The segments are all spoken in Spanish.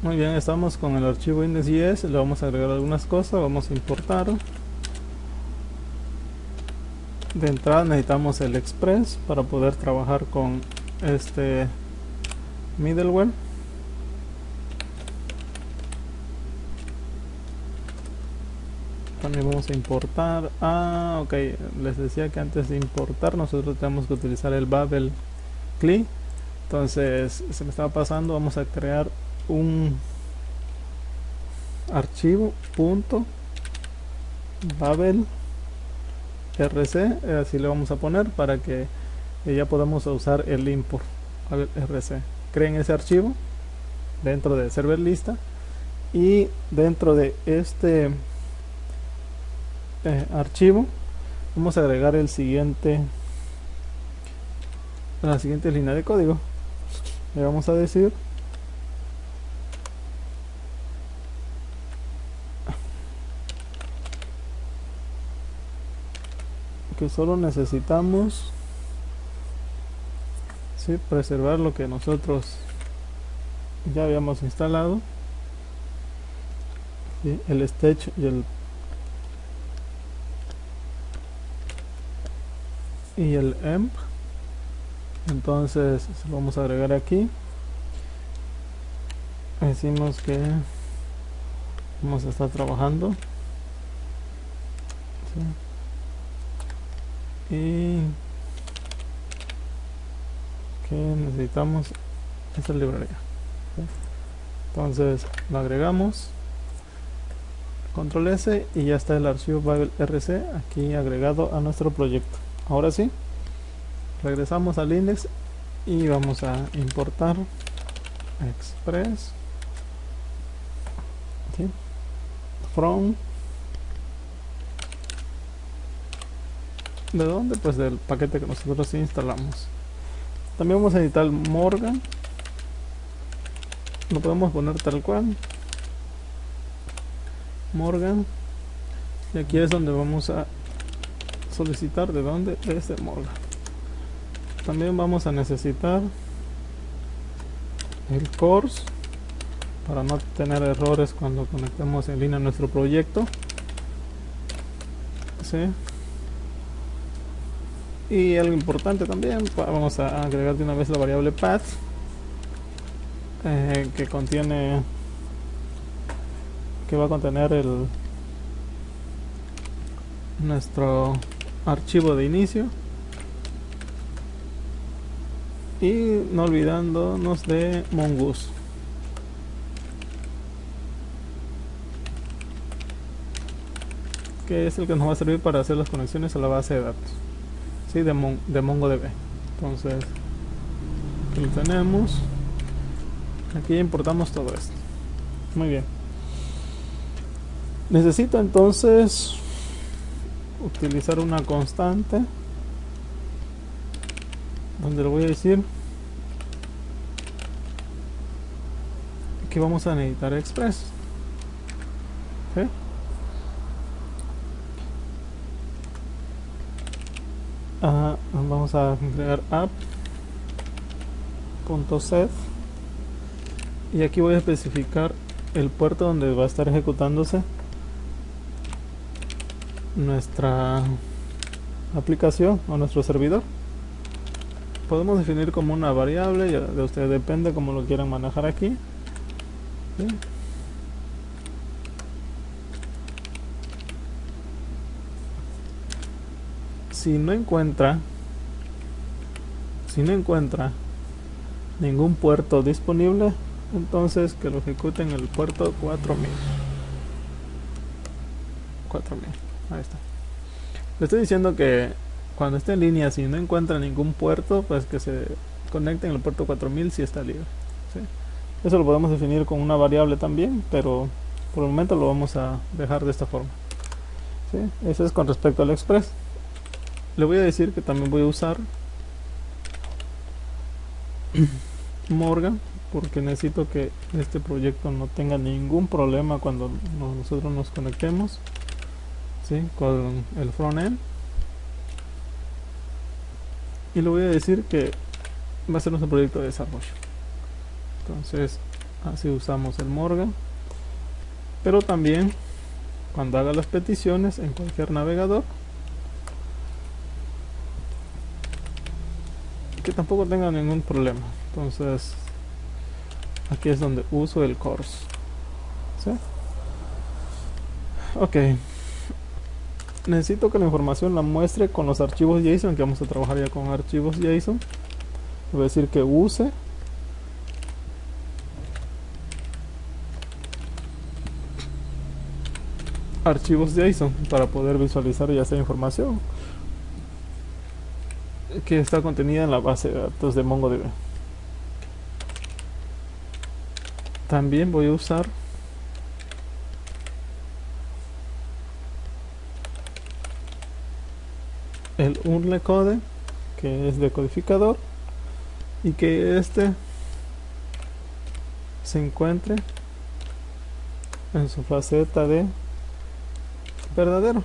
Muy bien, estamos con el archivo index.js, le vamos a agregar algunas cosas, vamos a importar. De entrada necesitamos el Express para poder trabajar con este middleware. También vamos a importar. Ok, les decía que antes de importar nosotros tenemos que utilizar el Babel CLI. Entonces se me estaba pasando, vamos a crear un archivo .babel rc, así le vamos a poner para que ya podamos usar el import babel rc. Creen ese archivo dentro de server lista y dentro de este archivo vamos a agregar la siguiente línea de código. Le vamos a decir que solo necesitamos preservar lo que nosotros ya habíamos instalado, el stage y el emp. Entonces lo vamos a agregar aquí, decimos que vamos a estar trabajando, y que necesitamos esta librería. Entonces lo agregamos, control S, y ya está el archivo Babel RC aquí agregado a nuestro proyecto. Ahora sí, regresamos al index y vamos a importar Express from. ¿De dónde? Pues del paquete que nosotros instalamos. También vamos a editar Morgan, lo podemos poner tal cual, Morgan, y aquí es donde vamos a solicitar de dónde es de Morgan. También vamos a necesitar el course para no tener errores cuando conectemos en línea nuestro proyecto. ¿Sí? Y algo importante también, vamos a agregar de una vez la variable path, que va a contener nuestro archivo de inicio, y no olvidándonos de Mongoose, que es el que nos va a servir para hacer las conexiones a la base de datos, ¿sí? de MongoDB. Entonces aquí lo tenemos, aquí importamos todo esto. Muy bien, necesito entonces utilizar una constante donde le voy a decir que vamos a necesitar Express. ¿Sí? Vamos a crear app.set, y aquí voy a especificar el puerto donde va a estar ejecutándose nuestra aplicación o nuestro servidor. Podemos definir como una variable, ya de ustedes depende cómo lo quieran manejar aquí. ¿Sí? Si no encuentra ningún puerto disponible, entonces que lo ejecute en el puerto 4000. Ahí está. Le estoy diciendo que cuando esté en línea, si no encuentra ningún puerto, pues que se conecte en el puerto 4000 si está libre. ¿Sí? Eso lo podemos definir con una variable también, pero por el momento lo vamos a dejar de esta forma. ¿Sí? Eso es con respecto al Express. Le voy a decir que también voy a usar Morgan, porque necesito que este proyecto no tenga ningún problema cuando nosotros nos conectemos, ¿sí? con el frontend. Y le voy a decir que va a ser nuestro proyecto de desarrollo. Entonces así usamos el Morgan. Pero también cuando haga las peticiones en cualquier navegador, que tampoco tenga ningún problema. Entonces aquí es donde uso el course, ¿sí? Ok, necesito que la información la muestre con los archivos JSON, que vamos a trabajar ya con archivos JSON. Voy a decir que use archivos JSON para poder visualizar ya esa información que está contenida en la base de datos de MongoDB. También voy a usar el URL code, que es decodificador, y que este se encuentre en su faceta de verdadero.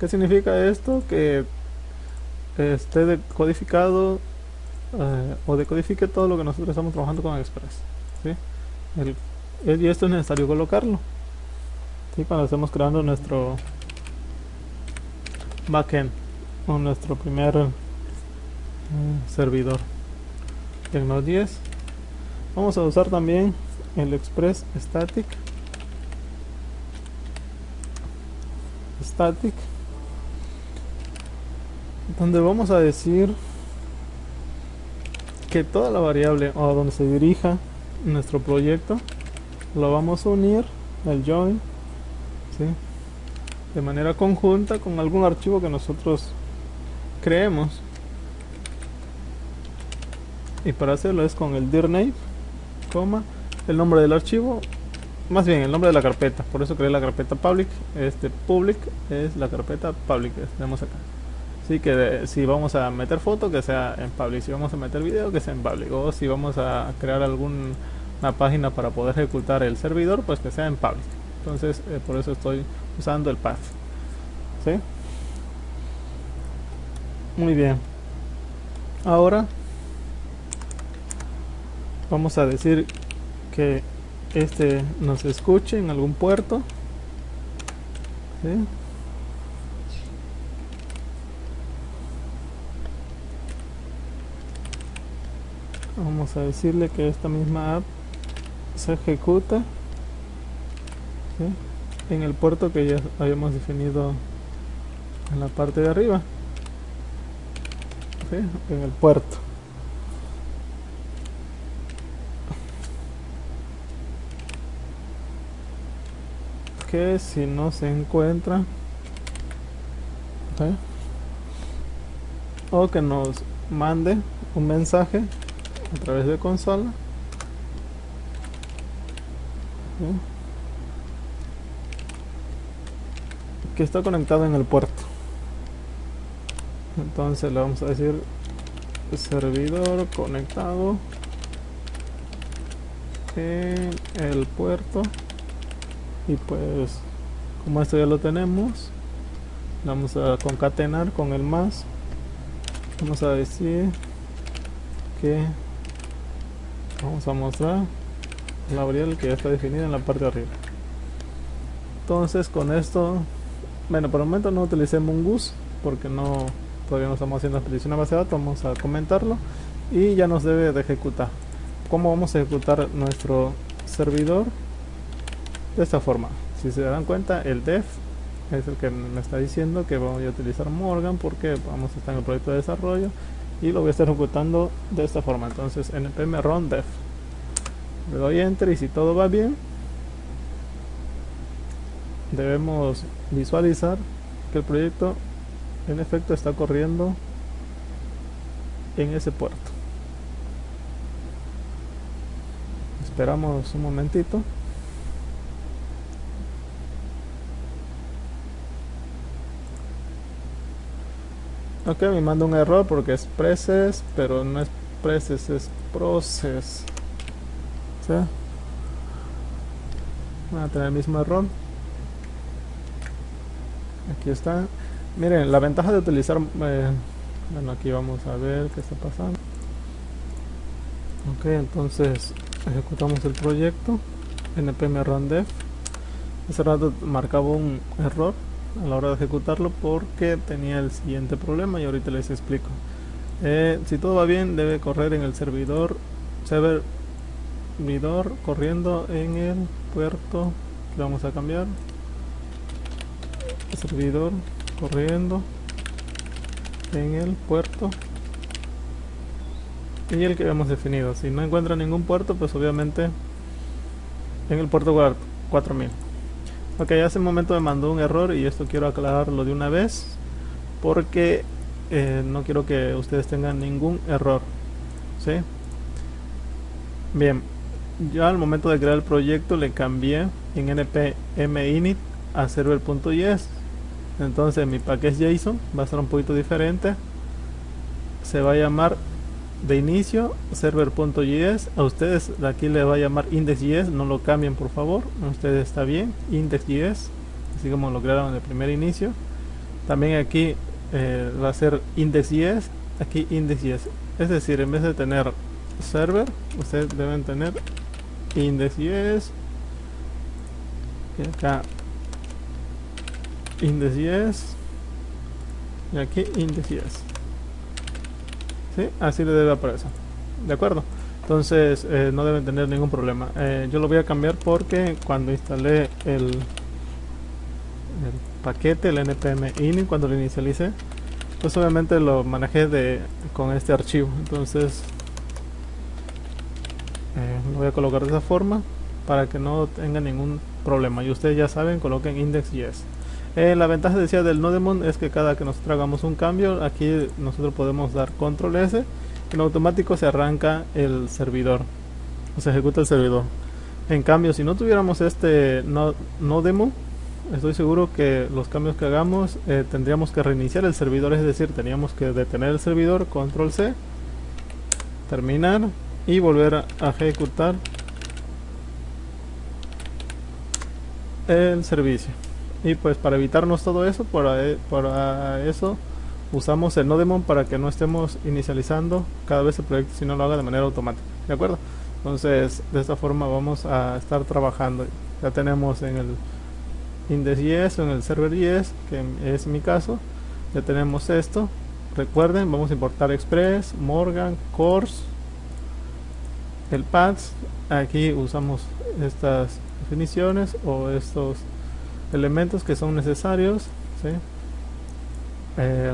¿Qué significa esto? Que esté decodificado o decodifique todo lo que nosotros estamos trabajando con Express, ¿sí? Y esto es necesario colocarlo, ¿sí? Cuando estemos creando nuestro backend o nuestro primer servidor en Node.js. Vamos a usar también el Express static, donde vamos a decir que toda la variable o a donde se dirija nuestro proyecto lo vamos a unir al join, ¿sí? De manera conjunta con algún archivo que nosotros creemos, y para hacerlo es con el dir name, el nombre del archivo, más bien el nombre de la carpeta. Por eso creé la carpeta public. Public es la carpeta public que tenemos acá. Así que si vamos a meter foto, que sea en public; si vamos a meter video, que sea en public; o si vamos a crear alguna página para poder ejecutar el servidor, pues que sea en public. Entonces por eso estoy usando el path, ¿sí? Muy bien, ahora vamos a decir que nos escuche en algún puerto, ¿sí? Vamos a decirle que esta misma app se ejecuta, ¿sí?, en el puerto que ya habíamos definido en la parte de arriba, ¿sí?, en el puerto. Que si no se encuentra, ¿sí?, o que nos mande un mensaje a través de consola, ¿sí?, que está conectado en el puerto. Entonces le vamos a decir servidor conectado en el puerto, y pues como esto ya lo tenemos, vamos a concatenar con el más. Vamos a decir que vamos a mostrar la variable que ya está definida en la parte de arriba. Entonces con esto, bueno, por el momento no utilicé Mongoose porque todavía no estamos haciendo la petición a base de datos. Vamos a comentarlo y ya nos debe de ejecutar. ¿Cómo vamos a ejecutar nuestro servidor? De esta forma. Si se dan cuenta, el def es el que me está diciendo que voy a utilizar Morgan porque vamos a estar en el proyecto de desarrollo, y lo voy a estar ejecutando de esta forma. Entonces npm run def, le doy enter, y si todo va bien, debemos visualizar que el proyecto en efecto está corriendo en ese puerto. Esperamos un momentito. Ok, me manda un error porque es process, pero no es process, es process, ¿sí? Van a tener el mismo error. Aquí está. Miren, la ventaja de utilizar bueno, aquí vamos a ver qué está pasando. Ok, entonces ejecutamos el proyecto npm run dev. Hace rato marcaba un error a la hora de ejecutarlo porque tenía el siguiente problema y ahorita les explico. Si todo va bien, debe correr en el servidor corriendo en el puerto que vamos a cambiar. Servidor corriendo en el puerto y el que habíamos definido. Si no encuentra ningún puerto, pues obviamente en el puerto 4000. Ok, hace un momento me mandó un error y esto quiero aclararlo de una vez porque no quiero que ustedes tengan ningún error. ¿Sí? Bien, ya al momento de crear el proyecto le cambié en npm init a server.js. Entonces mi package JSON va a ser un poquito diferente. Se va a llamar de inicio server.js. A ustedes de aquí le va a llamar index.js, no lo cambien por favor. A ustedes está bien, index.js, así como lo crearon de primer inicio. También aquí va a ser index.js, aquí index.js. Es decir, en vez de tener server, ustedes deben tener index.js y acá index.js y aquí index.js. ¿Sí? Así le debe aparecer. ¿De acuerdo? Entonces no deben tener ningún problema. Yo lo voy a cambiar porque cuando instalé el paquete, el npm init, cuando lo inicialicé, pues obviamente lo manejé con este archivo. Entonces lo voy a colocar de esa forma para que no tenga ningún problema. Y ustedes ya saben, coloquen index.js. La ventaja, decía, del Nodemon es que cada que nosotros hagamos un cambio, aquí nosotros podemos dar control S y en automático se arranca el servidor, o se ejecuta el servidor. En cambio, si no tuviéramos este Nodemon, estoy seguro que los cambios que hagamos tendríamos que reiniciar el servidor, es decir, teníamos que detener el servidor, control C, terminar y volver a ejecutar el servicio. Y pues para evitarnos todo eso, para eso usamos el Nodemon, para que no estemos inicializando cada vez el proyecto, sino lo haga de manera automática. ¿De acuerdo? Entonces de esta forma vamos a estar trabajando. Ya tenemos en el index.js o en el server.js, que es mi caso, ya tenemos esto. Recuerden, vamos a importar Express, Morgan, Course, el paths. Aquí usamos estas definiciones o estos elementos que son necesarios, ¿sí?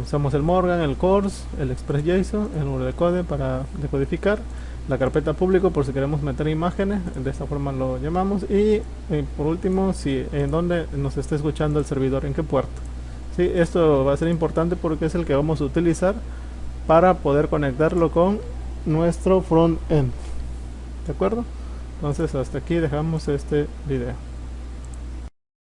Usamos el Morgan, el Course, el Express.json, el número de code para decodificar, la carpeta público por si queremos meter imágenes, de esta forma lo llamamos, y por último, si en donde nos está escuchando el servidor, en qué puerto. ¿Sí? Esto va a ser importante porque es el que vamos a utilizar para poder conectarlo con nuestro front-end. ¿De acuerdo? Entonces hasta aquí dejamos este video.